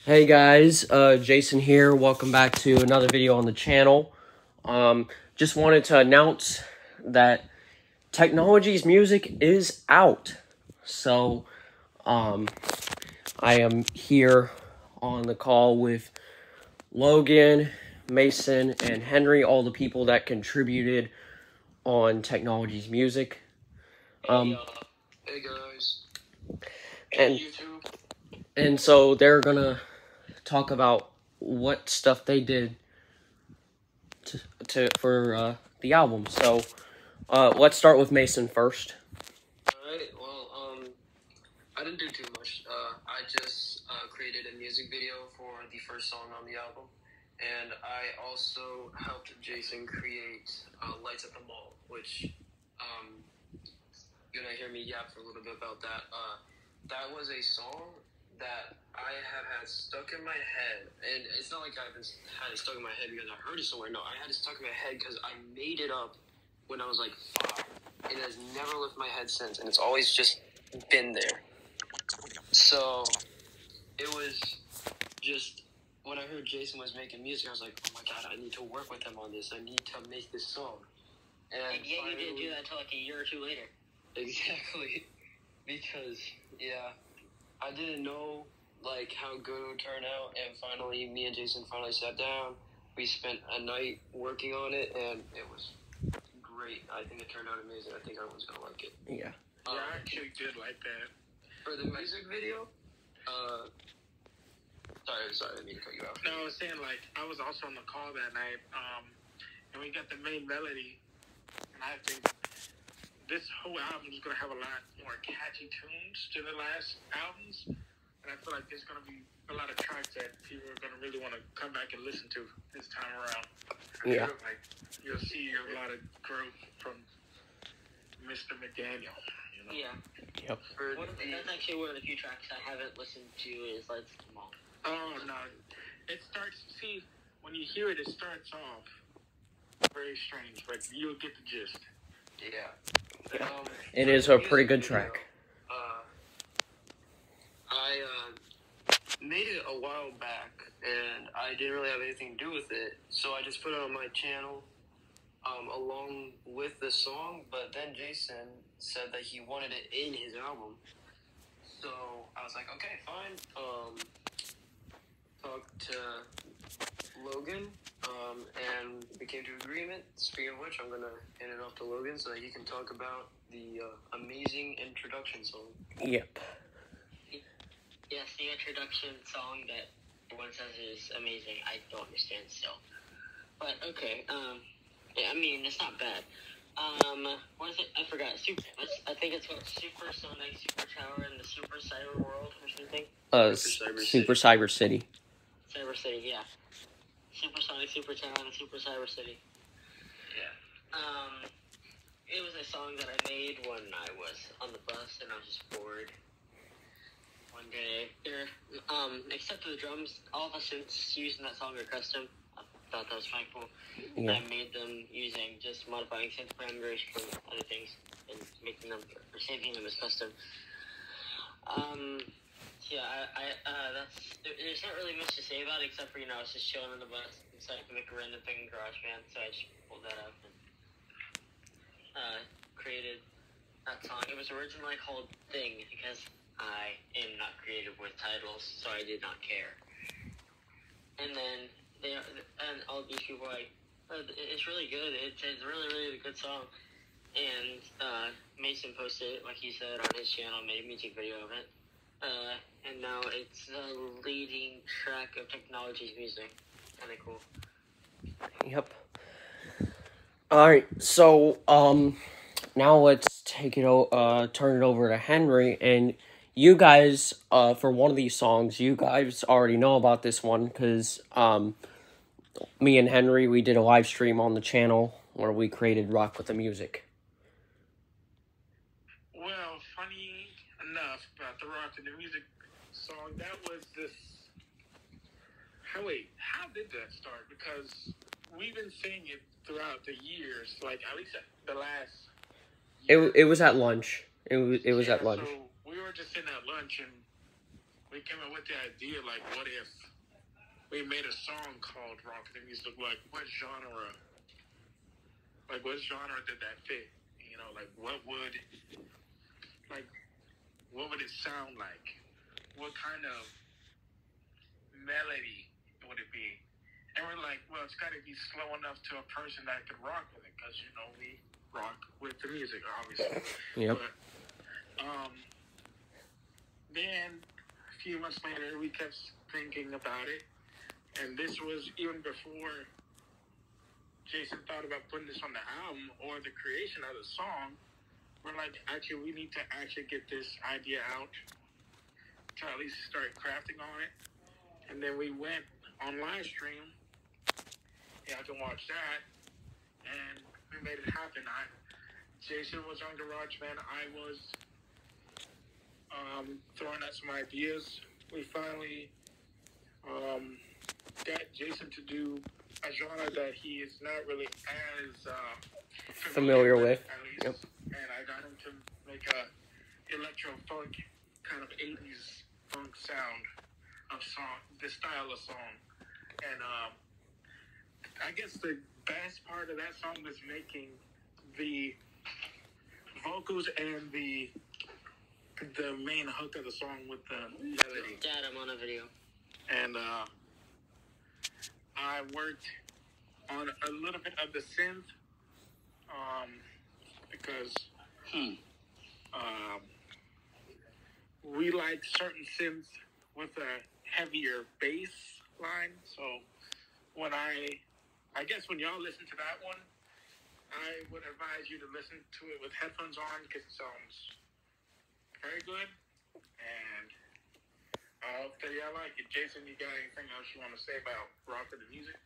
Hey guys, Jason here. Welcome back to another video on the channel. Just wanted to announce that Technology's music is out. So, I am here on the call with Logan, Mason, and Henry, all the people that contributed on Technology's music. Hey guys. And so they're gonna talk about what stuff they did for the album. So let's start with Mason first. Alright, well, I didn't do too much. I just created a music video for the first song on the album, and I also helped Jason create Lights at the Mall, which, you're gonna hear me yap for a little bit about that. That was a song that I have had stuck in my head, and it's not like I've had it stuck in my head because I heard it somewhere. No, I had it stuck in my head because I made it up when I was like 5. It has never left my head since, and it's always just been there. So it was just when I heard Jason was making music, I was like, oh my god, I need to work with him on this. I need to make this song. And yeah, you didn't do that until like a year or two later. Exactly. Because, yeah, I didn't know, like, how good it would turn out, and finally, me and Jason finally sat down. We spent a night working on it, and it was great. I think it turned out amazing. I think everyone's gonna like it. Yeah. I actually did like that. For the music video, sorry, I didn't mean to cut you out. No, I was saying, like, I was also on the call that night, and we got the main melody, and I think this whole album is going to have a lot more catchy tunes to the last albums, and I feel like there's going to be a lot of tracks that people are going to really want to come back and listen to this time around. Yeah. Like, you'll see a lot of growth from Mr. McDaniel. You know? Yeah. Yep. That's actually one of the few tracks I haven't listened to is Lights at the Mall. Oh, no. It starts, see, when you hear it, it starts off very strange, but you'll get the gist. Yeah. It is a pretty good track. I made it a while back, and I didn't really have anything to do with it, so I just put it on my channel along with the song, but then Jason said that he wanted it in his album, so I was like, okay, fine. Talked to Logan, and we came to agreement. Speaking of which, I'm going to hand it off to Logan so that he can talk about the amazing introduction song. Yep. Yes, the introduction song that everyone says is amazing. I don't understand still. But, okay, I mean, it's not bad. What is it? I forgot. I think it's called Super Sonic, Super Tower, and the Super Cyber World or something. Super Cyber City. Cyber City, yeah. Super Sonic, Super Tower, and Super Cyber City. Yeah. It was a song that I made when I was on the bus and I was just bored. One day, except for the drums, all the synths using that song are custom. I thought that was kind of cool. Yeah. I made them using just modifying synth parameters from other things and making them or saving them as custom. Yeah, there's not really much to say about it except for, I was just chilling on the bus and so I could make a random thing in GarageBand, so I just pulled that up and created that song. It was originally called Thing because I am not creative with titles, so I did not care. And then all these people were like, it's really good. It's a really, really good song. And Mason posted it, like he said, on his channel, made a music video of it. And now it's the leading track of Technology's music. Kind of cool. Yep. Alright, so, now let's turn it over to Henry, and you guys, for one of these songs, you guys already know about this one, because, me and Henry, we did a live stream on the channel where we created Rock with the Music. Well, funny enough about the Rock and the Music song, that was this... How did that start? Because we've been saying it throughout the years, like at least the last year. It was at lunch. It was at lunch. So we were just sitting at lunch, and we came up with the idea, like, what if we made a song called Rock the Music? Like, what genre did that fit? You know, like, what would it sound like? What kind of melody would it be? And we're like, well, it's got to be slow enough to a person that could rock with it, because, you know, we rock with the music, obviously. Yep. But, then a few months later, we kept thinking about it, and this was even before Jason thought about putting this on the album or the creation of the song. We're like, actually, we need to actually get this idea out to at least start crafting on it. And then we went on live stream. Yeah, I can watch that. And we made it happen. Jason was on GarageBand. I was throwing out some ideas. We finally got Jason to do a genre that he is not really as Familiar with. at least. Yep. And I got him to make a electro funk kind of 80s funk sound of song, this style of song. And I guess the best part of that song was making the vocals and the main hook of the song with the melody. Dad, I'm on a video. And I worked on a little bit of the synth because we like certain synths with a heavier bass line. So when I guess when y'all listen to that one, I would advise you to listen to it with headphones on, because it sounds very good. And I hope that y'all like it. Jason, you got anything else you want to say about rock or the music?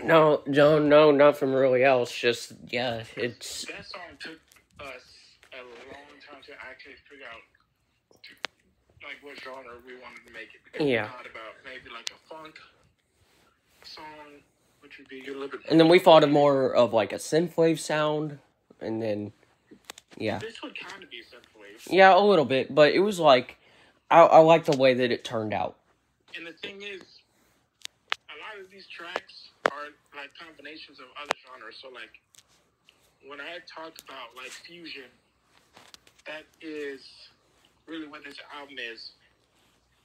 No, Joe, no, nothing really else. Just, yeah, it's... That song took us a long time to actually figure out, like, what genre we wanted to make it. Because we thought about maybe, like, a funk song, which would be a little bit... And then we thought of more of, like, a synthwave sound, and then, yeah. This would kind of be synthwave. Yeah, a little bit, but it was, like, I like the way that it turned out. And the thing is, a lot of these tracks are like combinations of other genres. So like when I talk about like fusion, that is really what this album is.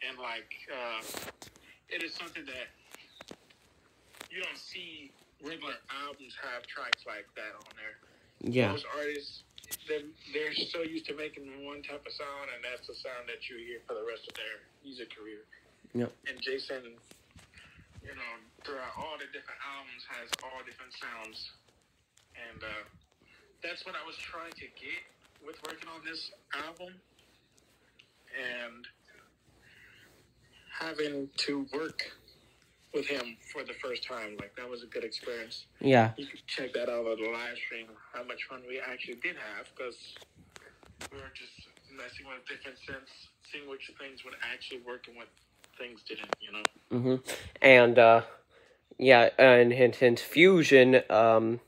And like it is something that you don't see regular albums have tracks like that on there. Yeah. Most artists, they're so used to making one type of sound, and that's the sound that you hear for the rest of their music career. Yep. And Jason, you know, throughout all the different albums has all different sounds. And that's what I was trying to get with working on this album. And having to work with him for the first time, like, that was a good experience. Yeah. You can check that out on the live stream, how much fun we actually did have, because we were just messing with different synths, seeing which things would actually work and what things didn't, you know? Mm-hmm. And, yeah, and hint, Fusion, I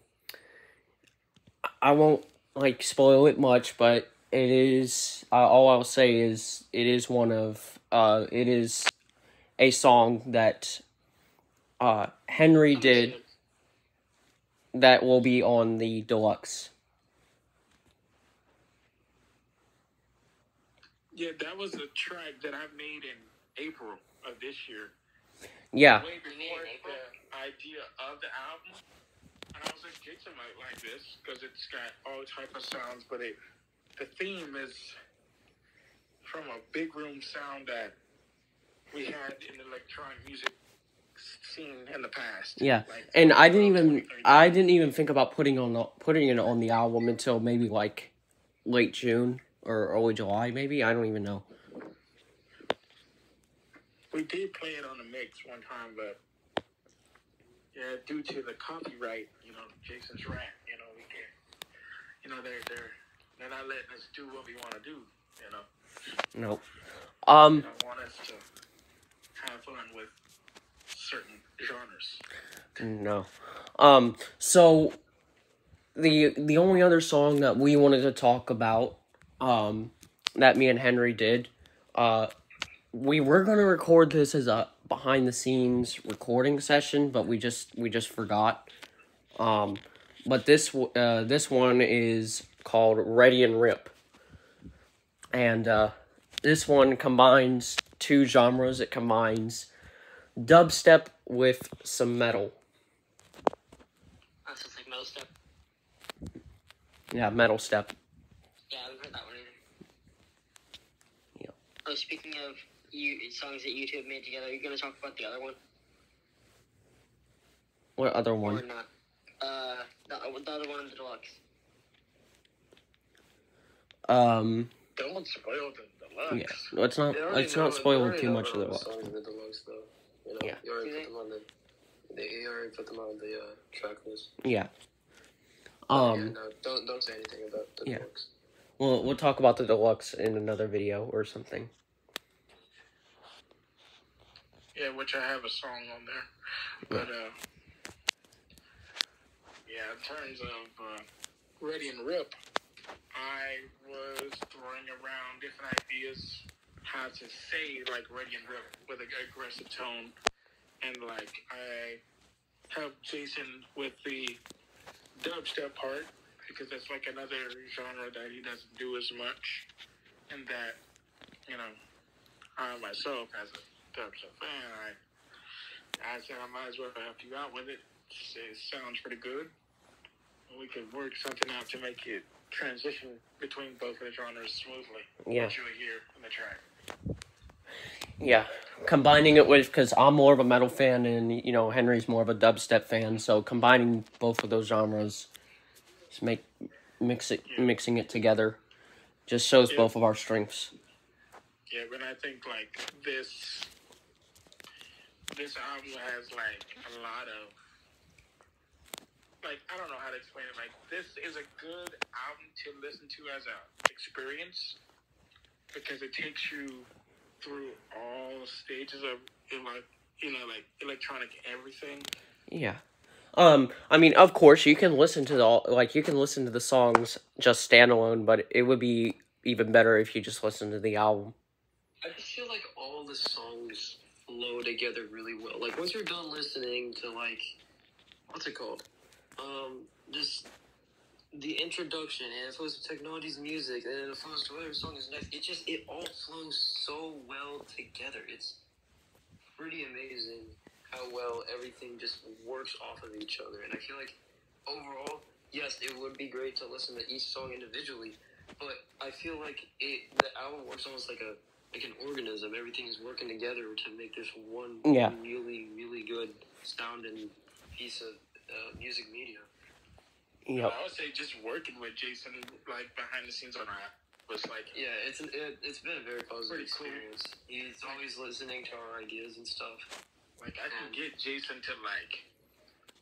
won't, like, spoil it much, but it is, all I'll say is, it is one of, it is a song that, Henry did that will be on the deluxe. Yeah, that was a track that I made in April of this year. Yeah. Way before the idea of the album. And I was like, Jason might like this, because it's got all type of sounds, but the theme is from a big room sound that we had in electronic music scene in the past. Yeah, like, and I didn't even think about putting it on the album until maybe like late June or early July, maybe. I don't even know. We did play it on the mix one time, but yeah, due to the copyright, you know, Jason's rant, you know, we can't, you know, they're not letting us do what we want to do, you know. Nope. They don't want us to have fun with certain genres. No. So the only other song that we wanted to talk about, that me and Henry did, we were gonna record this as a behind the scenes recording session, but we just forgot. But this one is called Ready and Rip, and this one combines two genres. It combines dubstep with some metal. That's just like metal step. Yeah, metal step. Yeah, I haven't heard that one either. Yeah. Oh, speaking of songs that you two have made together, are you gonna talk about the other one? What other Or one? not? The other one in the deluxe. Don't spoil the deluxe. Yeah, let's not spoil too much of the deluxe. Songs in the deluxe, though. You know, Yeah. You already put them on you already put them on the track list. Yeah. Yeah, no, don't say anything about the Yeah. deluxe. We'll talk about the deluxe in another video or something. Yeah, which I have a song on there. But, yeah, in terms of Ready and Rip, I was throwing around different ideas how to say, like, Ready and Rip with an aggressive tone. And, like, I helped Jason with the dubstep part, because that's, like, another genre that he doesn't do as much. And that, you know, I myself, as a dubstep fan, I said I might as well help you out with it. It sounds pretty good. We could work something out to make it transition between both of the genres smoothly. Yeah. Which you'll hear in the track. Yeah, combining it with, because I'm more of a metal fan and, you know, Henry's more of a dubstep fan, so combining both of those genres, just mixing it together, just shows both of our strengths. Yeah, but I think, like, this album has, like, a lot of, like, I don't know how to explain it. Like, this is a good album to listen to as a experience, because it takes you through all stages of, like, you know, like, electronic everything. Yeah. I mean, of course, you can listen to the songs just standalone, but it would be even better if you just listen to the album. I just feel like all the songs flow together really well. Like, once you're done listening to, like, what's it called? Just the introduction, and it flows to Technology's music, and then it flows to whatever song is next. It all flows so well together. It's pretty amazing how well everything just works off of each other. And I feel like, overall, yes, it would be great to listen to each song individually, but I feel like the album works almost like an organism. Everything is working together to make this one really, really good sounding piece of music media. Yep. I would say just working with Jason, like, behind the scenes on that was, like... Yeah, it's been a very positive Pretty experience. Cool. He's always listening to our ideas and stuff. Like, I can get Jason to, like,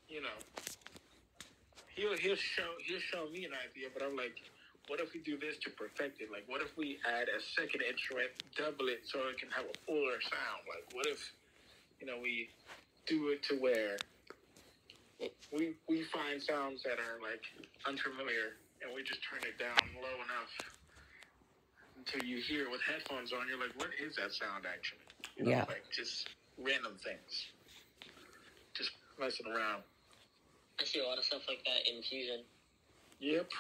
you know, he'll show me an idea, but I'm like, what if we do this to perfect it? Like, what if we add a second instrument, double it so it can have a fuller sound? Like, what if, you know, we do it to where we find sounds that are, like, unfamiliar, and we just turn it down low enough until you hear it with headphones on. You're like, what is that sound, actually? You know, Yeah. Like, just random things. Just messing around. I see a lot of stuff like that in Fusion. Yep.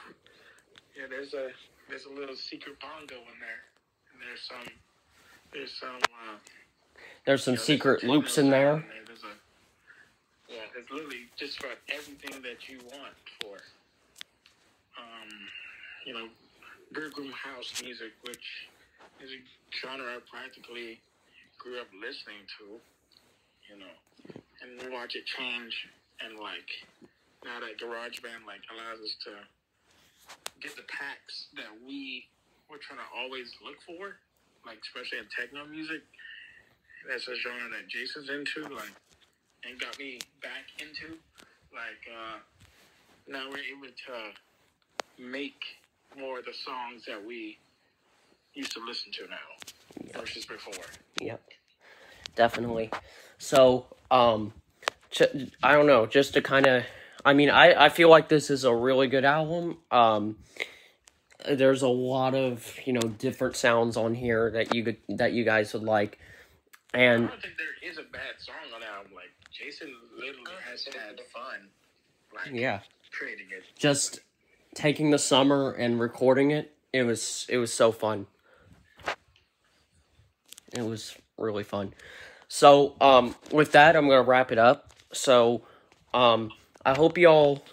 Yeah, there's a little secret bongo in there. And there's some Secret loops in there. There's literally just about everything that you want for, you know, Bergrum house music, which is a genre I practically grew up listening to, you know, and we watch it change, and, like, now that GarageBand, like, allows us to get the packs that we're trying to always look for, like, especially in techno music. That's a genre that Jason's into, like, and got me back into. Like, now we're able to make more of the songs that we used to listen to now versus before. Yep. Definitely. So, I don't know, just to kind of, I mean, I feel like this is a really good album. there's a lot of, you know, different sounds on here that you guys would like. And I don't think there is a bad song on the album. Like, Jason literally has had fun, like, yeah, creating it. just taking the summer and recording it, it was so fun. It was really fun. So, with that, I'm gonna wrap it up. So, I hope y'all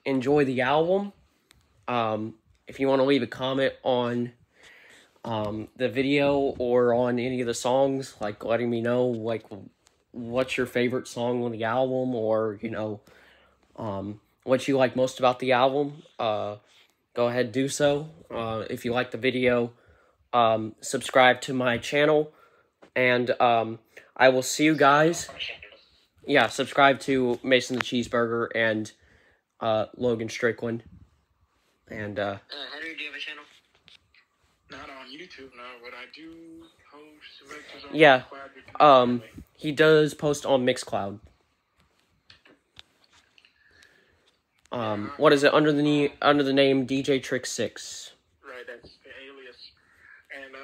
enjoy the album. If you want to leave a comment on the video or on any of the songs, like letting me know like what's your favorite song on the album, or you know what you like most about the album, go ahead, do so. If you like the video, subscribe to my channel, and I will see you guys. Yeah, subscribe to Mason the Cheeseburger and Logan Strickland. And Henry, do you have a channel? Not on YouTube, no, but I do post lectures on yeah, Mixcloud. he does post on Mixcloud. What is it, under the name DJ Trick 6? Right, that's the alias. And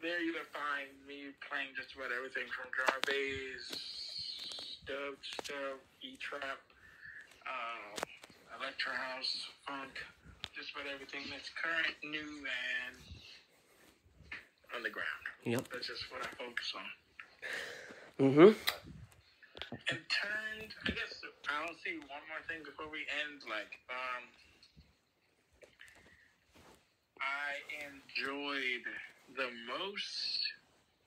there you can find me playing just about everything from drum and bass, dub stuff, E-trap, electro house, funk, just about everything that's current, new, and underground. Yep. That's just what I focus on. Mm-hmm. And turned, I guess I'll say one more thing before we end. Like, I enjoyed the most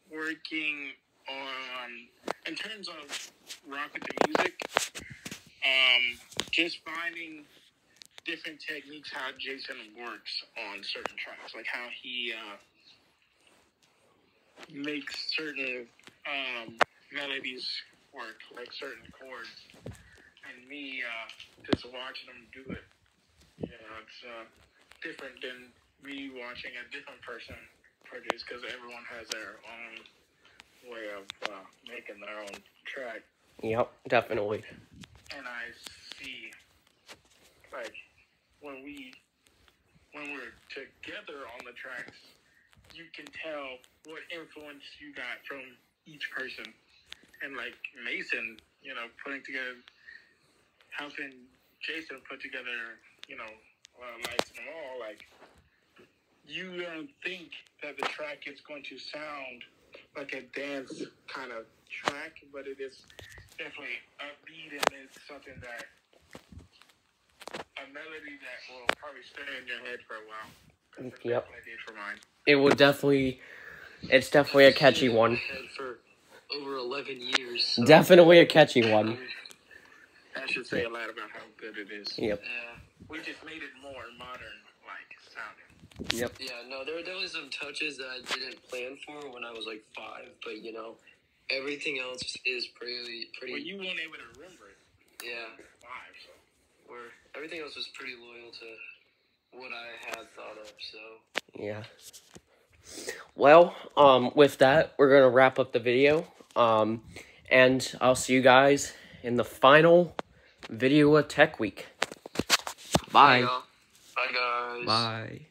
working on, in terms of rock with the music, just finding different techniques how Jason works on certain tracks, like how he makes certain melodies work, like certain chords, and me just watching him do it. You know, it's different than me watching a different person produce, because everyone has their own way of making their own track. Yep, definitely. And I see, like, when we're together on the tracks, you can tell what influence you got from each person. And like Mason, you know, helping Jason put together, you know, Lights in the Mall, like, you don't think that the track is going to sound like a dance kind of track, but it is definitely upbeat, and it's something that, a melody that will probably stay in your head for a while. Yep. I did for mine. It will definitely, it's definitely a catchy one. For over 11 years. So. Definitely a catchy one. That should say a lot about how good it is. Yep. Yeah. We just made it more modern-like sounding. Yep. Yeah, no, there was some touches that I didn't plan for when I was like 5, but you know, everything else is pretty. Well, you weren't able to remember it. Yeah. 5, so. Where everything else was pretty loyal to what I had thought of, so. Yeah. Well, with that, we're gonna wrap up the video. And I'll see you guys in the final video of Tech Week. Bye. Bye, guys. Bye.